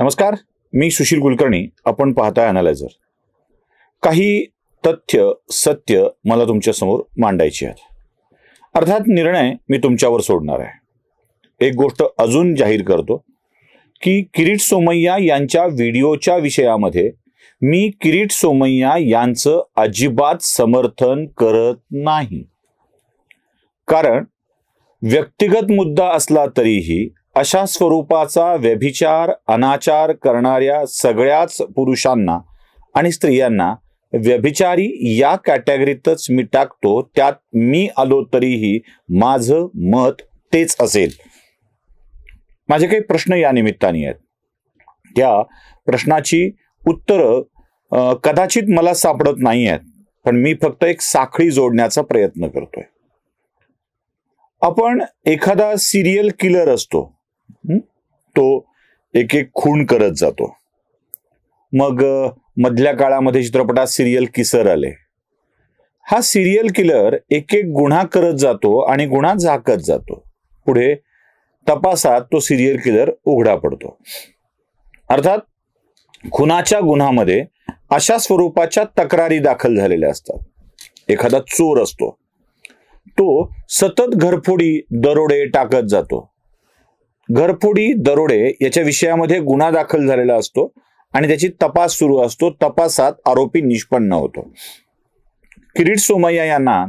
नमस्कार, मी सुशील कुलकर्णी. आपण पाहताय अनालायझर. काही तथ्य सत्य मला तुमच्या समोर मांडायची आहेत. अर्थात निर्णय मी तुमच्यावर सोडणार आहे. एक गोष्ट अजून जाहीर करतो की किरीट सोमय्या यांच्या व्हिडिओच्या विषयामध्ये मी किरीट सोमय्या यांचं अजिबात समर्थन करत नाही. कारण व्यक्तिगत मुद्दा असला तरीही अशा स्वरूपाचा व्यभिचार अनाचार करणाऱ्या सगळ्याच पुरुषांना आणि स्त्रियांना व्यभिचारी या कॅटेगरीतच मी टाकतो. त्यात मी आलो तरीही माझं मत तेच असेल. माझे काही प्रश्न या निमित्ताने आहेत. त्या प्रश्नाची उत्तरं कदाचित मला सापडत नाही आहेत, पण मी फक्त एक साखळी जोडण्याचा प्रयत्न करतोय. आपण एखादा सिरियल किलर असतो, तो एक एक खून करत जातो. मग मधल्या काळामध्ये चित्रपटात सिरियल किसर आले. हा सिरियल किलर एक एक गुन्हा करत जातो आणि गुन्हा झाकत जातो. पुढे तपासात तो सिरियल किलर उघडा पडतो. अर्थात खुनाच्या गुन्ह्यामध्ये अशा स्वरूपाच्या तक्रारी दाखल झालेल्या असतात. एखादा चोर असतो, तो सतत घरफोडी दरोडे टाकत जातो. घरफोडी दरोडे याच्या विषयामध्ये गुन्हा दाखल झालेला असतो आणि त्याची तपास सुरू असतो. तपासात आरोपी निष्पन्न होतो. किरीट सोमय्या यांना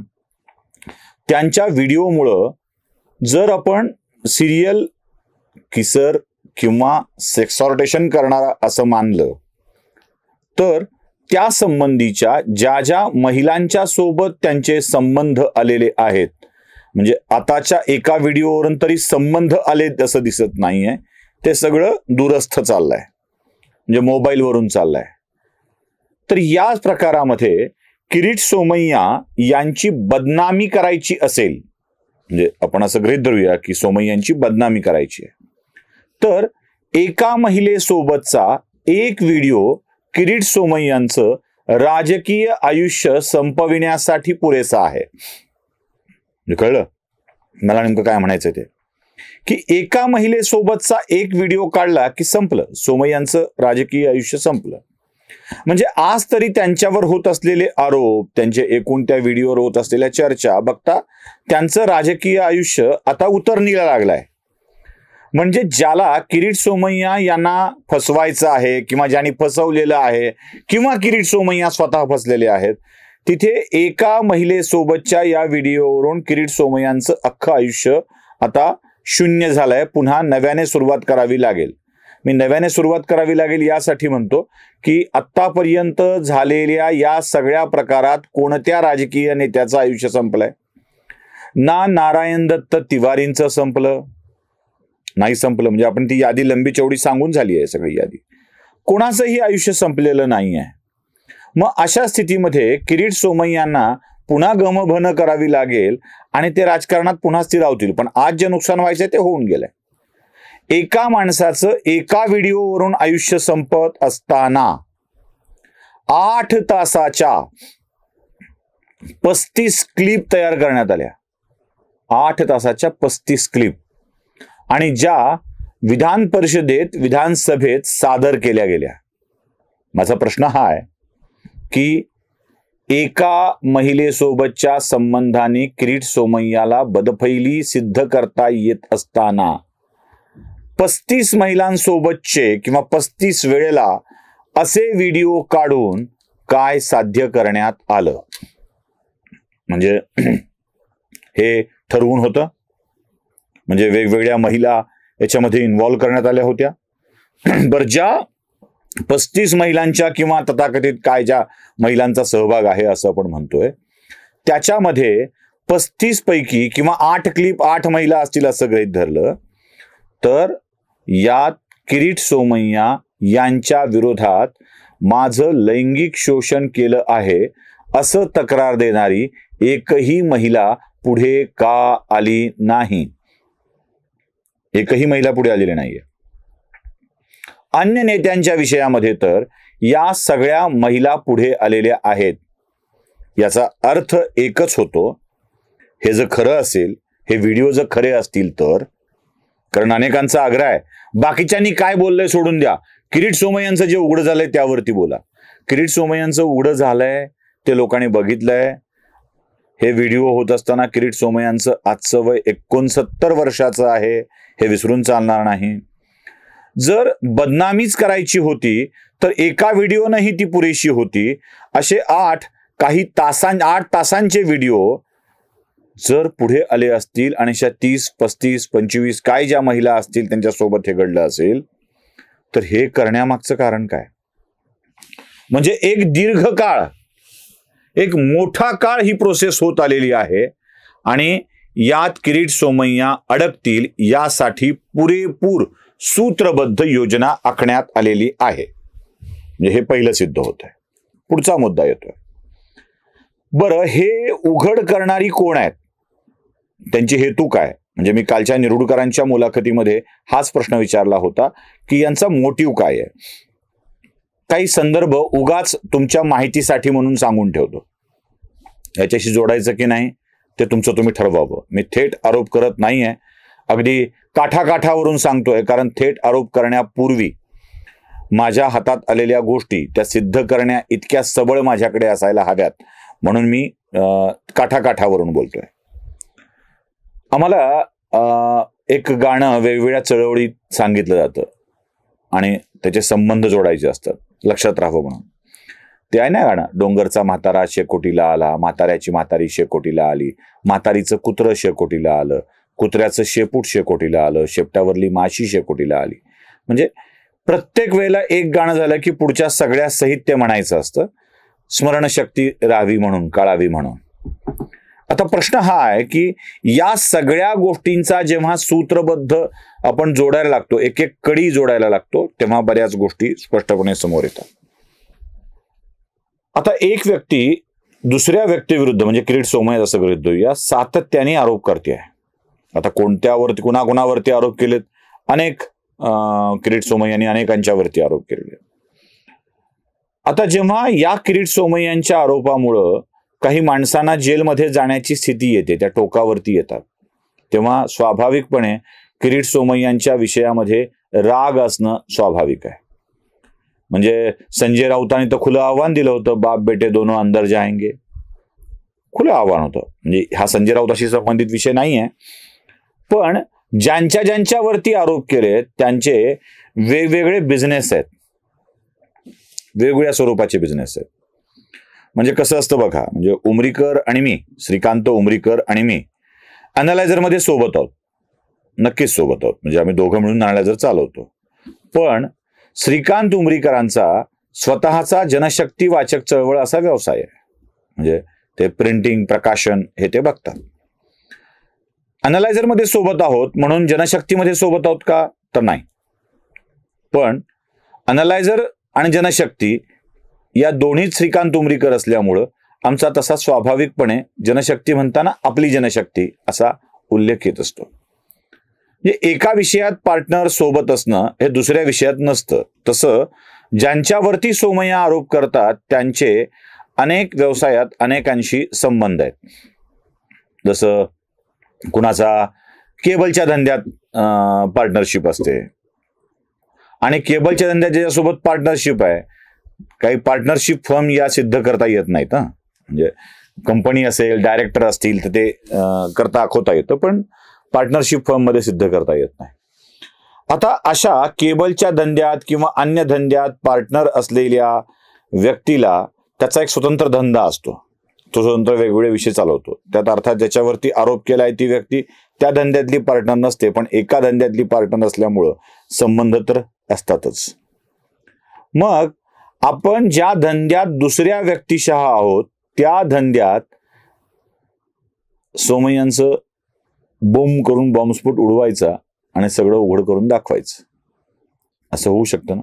त्यांच्या व्हिडिओमुळं जर आपण सिरियल किसर किंवा सेक्सॉर्टेशन करणारा असं मानलं, तर त्या संबंधीच्या ज्या ज्या महिलांच्या सोबत त्यांचे संबंध आलेले आहेत, म्हणजे आताच्या एका व्हिडिओवरून तरी संबंध आले असं दिसत नाहीये, ते सगळं दूरस्थ चाललंय, म्हणजे मोबाईलवरून चाललंय. तर या प्रकारामध्ये किरीट सोमय्या यांची बदनामी करायची असेल, म्हणजे आपण असं गृहीत धरूया की सोमय्यांची बदनामी करायची आहे, तर एका महिलेसोबतचा एक व्हिडिओ किरीट सोमय्यांचं राजकीय आयुष्य संपविण्यासाठी पुरेसा आहे. कळलं मला नेमकं काय म्हणायचं ते? की एका महिलेसोबतचा एक व्हिडिओ काढला की संपलं, सोमय्यांचं राजकीय आयुष्य संपलं. म्हणजे आज तरी त्यांच्यावर होत असलेले आरोप, त्यांचे एकूण त्या व्हिडिओवर होत असलेल्या चर्चा बघता त्यांचं राजकीय आयुष्य आता उतरणीला लागलाय. म्हणजे ज्याला किरीट सोमय्या यांना फसवायचं आहे किंवा ज्यांनी फसवलेलं आहे किंवा किरीट सोमय्या स्वतः फसलेले आहेत, तिथे एका महिलेसोबतच्या या व्हिडिओवरून किरीट सोमय्यांचं अख्खं आयुष्य आता शून्य झालंय. पुन्हा नव्याने सुरुवात करावी लागेल. मी नव्याने सुरुवात करावी लागेल यासाठी म्हणतो की आत्तापर्यंत झालेल्या या सगळ्या प्रकारात कोणत्या राजकीय नेत्याचं आयुष्य संपलंय? ना नारायण दत्त तिवारींचं संपलं, नाही संपलं. म्हणजे आपण ती यादी लंबी चौडी सांगून झाली आहे सगळी यादी. कोणाचंही आयुष्य संपलेलं नाही आहे. मग अशा स्थितीमध्ये किरीट सोमय्यांना पुन्हा गमभन करावी लागेल आणि ते राजकारणात पुन्हा स्थिर राहतील. पण आज जे नुकसान व्हायचंय ते होऊन गेलंय. एका माणसाचं एका व्हिडिओवरून आयुष्य संपत असताना 8 तासाच्या 35 क्लिप तयार करण्यात आल्या. 8 तासाच्या 35 क्लिप, आणि ज्या विधान परिषदेत विधानसभेत सादर केल्या गेल्या. माझा प्रश्न हा आहे की एका महिलेसोबतच्या संबंधाने किरीट सोमय्याला बदफैली सिद्ध करता येत असताना 35 महिलांसोबतचे किंवा 35 वेळेला असे व्हिडिओ काढून काय साध्य करण्यात आलं? म्हणजे हे ठरवून होतं, म्हणजे वेगवेगळ्या महिला याच्यामध्ये इन्व्हॉल्व करण्यात आल्या होत्या. बरं, ज्या 35 महिलांच्या किंवा तथाकथित काय ज्या महिलांचा सहभाग आहे असं आपण म्हणतोय, त्याच्यामध्ये 35 पैकी किंवा 8 क्लिप 8 महिला असतील असं गृहीत धरलं, तर यात किरीट सोमय्या यांच्या विरोधात माझं लैंगिक शोषण केलं आहे असं तक्रार देणारी एकही महिला पुढे का आली नाही? एकही महिला पुढे आलेली नाहीये. अन्य नेत्यांच्या विषयामध्ये तर या सगळ्या महिला पुढे आलेल्या आहेत. याचा अर्थ एकच होतो, हे जर खरं असेल, हे व्हिडिओ जर खरे असतील तर, कारण अनेकांचा आग्रह आहे बाकीच्यांनी काय बोललंय सोडून द्या, किरीट सोमय्यांचं जे उघड झालंय त्यावरती बोला. किरीट सोमय्यांचं उघड झालंय ते लोकांनी बघितलंय. हे व्हिडिओ होत असताना किरीट सोमय्यांचं आजचं वय 69 वर्षाचं आहे, हे विसरून चालणार नाही. जर बदनामीच करायची होती तर एका व्हिडिओनंही ती पुरेशी होती. असे 8 तासांचे व्हिडिओ जर पुढे आले असतील आणि 30, 35, 25 काय ज्या महिला असतील त्यांच्यासोबत हे घडलं असेल, तर हे करण्यामागचं कारण काय? म्हणजे एक दीर्घकाळ, एक मोठा काळ ही प्रोसेस होत आलेली आहे आणि यात किरीट सोमय्या अडकतील यासाठी पुरेपूर सूत्रबद्ध योजना आखण्यात आलेली आहे. म्हणजे हे पहिलं सिद्ध होत आहे. पुढचा मुद्दा येतोय. बरं, हे उघड करणारी कोण आहेत, त्यांची हेतू काय? म्हणजे मी कालच्या निरुडकरांच्या मुलाखतीमध्ये हाच प्रश्न विचारला होता की यांचा मोटिव्ह काय आहे. काही संदर्भ उगाच तुमच्या माहितीसाठी म्हणून सांगून ठेवतो, याच्याशी जोडायचं की नाही ते तुमचं तुम्ही ठरवावं. मी थेट आरोप करत नाहीये, अगदी काठाकाठावरून सांगतोय, कारण थेट आरोप करण्यापूर्वी माझ्या हातात आलेल्या गोष्टी त्या सिद्ध करण्या इतक्या सबळ माझ्याकडे असायला हव्यात, म्हणून मी काठाकाठावरून बोलतोय. आम्हाला एक गाणं वेगवेगळ्या चळवळीत सांगितलं जातं आणि त्याचे संबंध जोडायचे असतात, लक्षात राहावं म्हणून. ते आहे ना गाणं, डोंगरचा म्हातारा शेकोटीला आला, म्हाताऱ्याची म्हातारी शेकोटीला आली, म्हातारीचं कुत्रं शेकोटीला आलं, कुत्र्याचं शेपूट शेकोटीला आलं, शेपटावरली माशी शेकोटीला आली. म्हणजे प्रत्येक वेळेला एक गाणं झालं की पुढच्या सगळ्या साहित्य म्हणायचं असतं, स्मरणशक्ती राहावी म्हणून, काळावी म्हणून. आता प्रश्न हा आहे की या सगळ्या गोष्टींचा जेव्हा सूत्रबद्ध आपण जोडायला लागतो, एक एक कडी जोडायला लागतो, तेव्हा बऱ्याच गोष्टी स्पष्टपणे समोर येतात. आता एक व्यक्ती दुसऱ्या व्यक्तीविरुद्ध, म्हणजे किरीट सोमय्या जसं गृहीत धरूया, सातत्याने आरोप करते आहे. आता कोणत्यावरती, कुणाकुणावरती आरोप केलेत? अनेक किरीट सोमय्यांनी अनेकांच्यावरती आरोप केलेले. आता जेव्हा या किरीट सोमय्यांच्या आरोपामुळं काही माणसांना जेलमध्ये जाण्याची स्थिती येते, त्या टोकावरती येतात, तेव्हा स्वाभाविकपणे किरीट सोमय्यांच्या विषयामध्ये राग असणं स्वाभाविक आहे. म्हणजे संजय राऊतांनी तर खुलं आव्हान दिलं होतं, बाप बेटे दोनों अंदर जाएंगे. खुलं आव्हान होतं. म्हणजे हा संजय राऊताशी संबंधित विषय नाही आहे, पण ज्यांच्यावरती आरोप केले त्यांचे वेगवेगळे बिझनेस आहेत, वेगवेगळ्या स्वरूपाचे बिझनेस आहेत. म्हणजे कसं असतं बघा, म्हणजे उमरीकर आणि मी, श्रीकांत उमरीकर आणि मी अनालायझरमध्ये सोबत आहोत, नक्कीच सोबत आहोत. म्हणजे आम्ही दोघं मिळून अनालायझर चालवतो. पण श्रीकांत उमरीकरांचा स्वतःचा जनशक्ती वाचक चळवळ असा व्यवसाय आहे. म्हणजे ते प्रिंटिंग, प्रकाशन हे ते बघतात. अनालायझरमध्ये सोबत आहोत म्हणून जनशक्तीमध्ये सोबत आहोत का? तर नाही. पण अनालायझर आणि जनशक्ती या दोन्हीच श्रीकांत उमरीकर असल्यामुळं आमचा तसा स्वाभाविकपणे जनशक्ती म्हणताना आपली जनशक्ती असा उल्लेख येत असतो. म्हणजे एका विषयात पार्टनर सोबत असणं हे दुसऱ्या विषयात नसतं. तसं ज्यांच्यावरती सोमय्या आरोप करतात त्यांचे अनेक व्यवसायात अनेकांशी संबंध आहेत. जसं कुणाचा केबलच्या धंद्यात पार्टनरशिप असते आणि केबलच्या धंद्यात ज्याच्यासोबत पार्टनरशिप आहे, काही पार्टनरशिप फर्म या सिद्ध करता येत नाहीत. म्हणजे कंपनी असेल, डायरेक्टर असतील तर ते करता दाखवता येतं, पण पार्टनरशिप फर्म मध्ये सिद्ध करता येत नाही. आता अशा केबलच्या धंद्यात किंवा अन्य धंद्यात पार्टनर असलेल्या व्यक्तीला त्याचा एक स्वतंत्र धंदा असतो, तो स्वतंत्र वेगवेगळे विषय चालवतो. त्यात अर्थात ज्याच्यावरती आरोप केलाय ती व्यक्ती त्या धंद्यातली पार्टनर नसते, पण एका धंद्यातली पार्टनर असल्यामुळं संबंध तर असतातच. मग आपण ज्या धंद्यात दुसऱ्या व्यक्तिशः आहोत त्या धंद्यात सोमय्यांचं बॉम्ब करून बॉम्बस्फोट उडवायचा आणि सगळं उघड करून दाखवायचं, असं होऊ शकतं ना?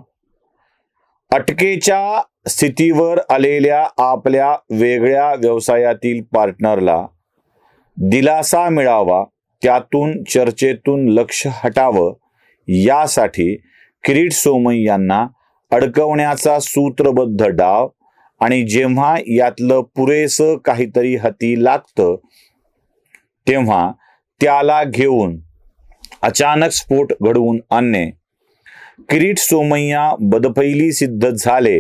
अटकेच्या स्थितीवर आलेल्या आपल्या वेगळ्या व्यवसायातील पार्टनरला दिलासा मिळावा, त्यातून चर्चेतून लक्ष हटावं, यासाठी किरीट सोमय्यांना अडकवण्याचा सूत्रबद्ध डाव, आणि जेव्हा यातलं पुरेसं काहीतरी हाती लागतं तेव्हा त्याला घेऊन अचानक स्फोट घडवून आणणे, किरीट सोमय्या बदफैली सिद्ध झाले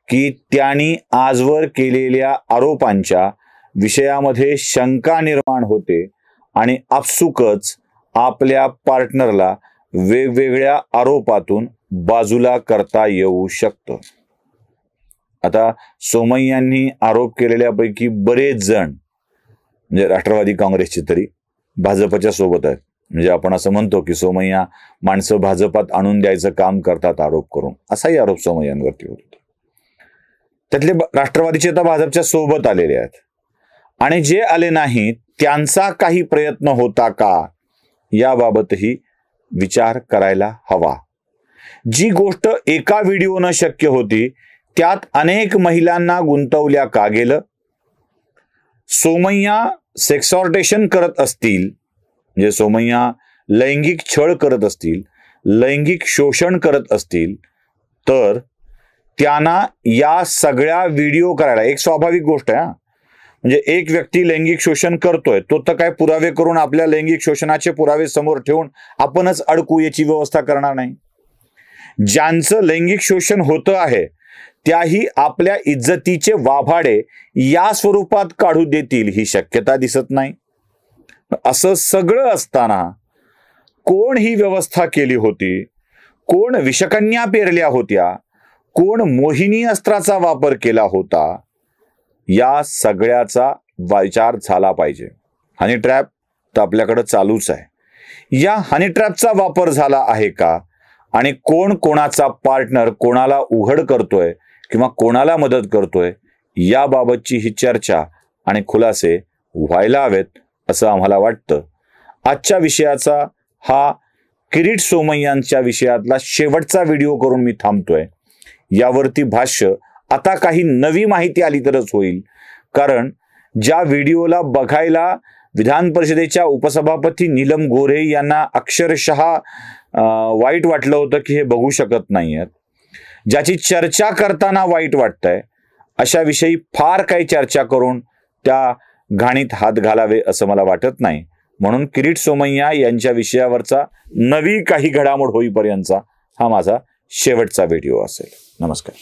की त्यांनी आजवर केलेल्या आरोपांच्या विषयामध्ये शंका निर्माण होते आणि आपसुकच आपल्या पार्टनरला वेगवेगळ्या आरोपातून बाजूला करता येऊ शकतं. आता सोमय्यांनी आरोप केलेल्यापैकी बरेच जण म्हणजे राष्ट्रवादी काँग्रेसचे तरी भाजपच्या सोबत आहेत. म्हणजे आपण असं म्हणतो की सोमय्या माणसं भाजपात आणून द्यायचं काम करतात आरोप करून, असाही आरोप सोमय्यांवरती होता. त्यातले राष्ट्रवादीचे तर भाजपच्या सोबत आलेले आहेत आणि जे आले नाहीत त्यांचा काही प्रयत्न होता का याबाबतही विचार करायला हवा. जी गोष्ट एका व्हिडिओनं शक्य होती त्यात अनेक महिलांना गुंतवल्या का गेलं? सोमय्या सेक्सॉर्टेशन करत असतील, म्हणजे सोमय्या लैंगिक छळ करत असतील, लैंगिक शोषण करत असतील, तर त्यांना या सगळ्या व्हिडिओ करायला एक स्वाभाविक गोष्ट आहे. म्हणजे एक व्यक्ती लैंगिक शोषण करतोय तो तर काय पुरावे करून आपल्या लैंगिक शोषणाचे पुरावे समोर ठेवून आपणच अडकू याची व्यवस्था करणार नाही. ज्यांचं लैंगिक शोषण होतं आहे त्याही आपल्या इज्जतीचे वाभाडे या स्वरूपात काढू देतील ही शक्यता दिसत नाही. असं सगळं असताना कोण ही व्यवस्था केली होती, कोण विषकन्या पेरल्या होत्या, कोण मोहिनी अस्त्राचा वापर केला होता, या सगळ्याचा विचार झाला पाहिजे. हनी ट्रॅप तर आपल्याकडे चालूच आहे. या हनी ट्रॅपचा वापर झाला आहे का आणि कोण कोणाचा पार्टनर कोणाला उघड करतोय किंवा कोणाला मदत करतोय याबाबतची ही चर्चा आणि खुलासे व्हायला हवेत असं आम्हाला वाटतं. आजच्या विषयाचा हा किरीट सोमय्यांच्या विषयातला शेवटचा व्हिडिओ करून मी थांबतोय. यावरती भाष्य आता काही नवी माहिती आली तरच होईल, कारण ज्या व्हिडिओला बघायला विधान परिषदेच्या उपसभापती नीलम गोऱ्हे यांना अक्षरशः वाईट वाटलं होतं की हे बघू शकत नाहीयेत, ज्याची चर्चा करताना वाईट वाटतंय, अशा विषयी फार काही चर्चा करून त्या घाणीत हात घालावे असं मला वाटत नाही. म्हणून किरीट सोमय्या यांच्या विषयावरचा नवी काही घडामोड होईपर्यंतचा हा माझा शेवटचा व्हिडिओ असेल. नमस्कार.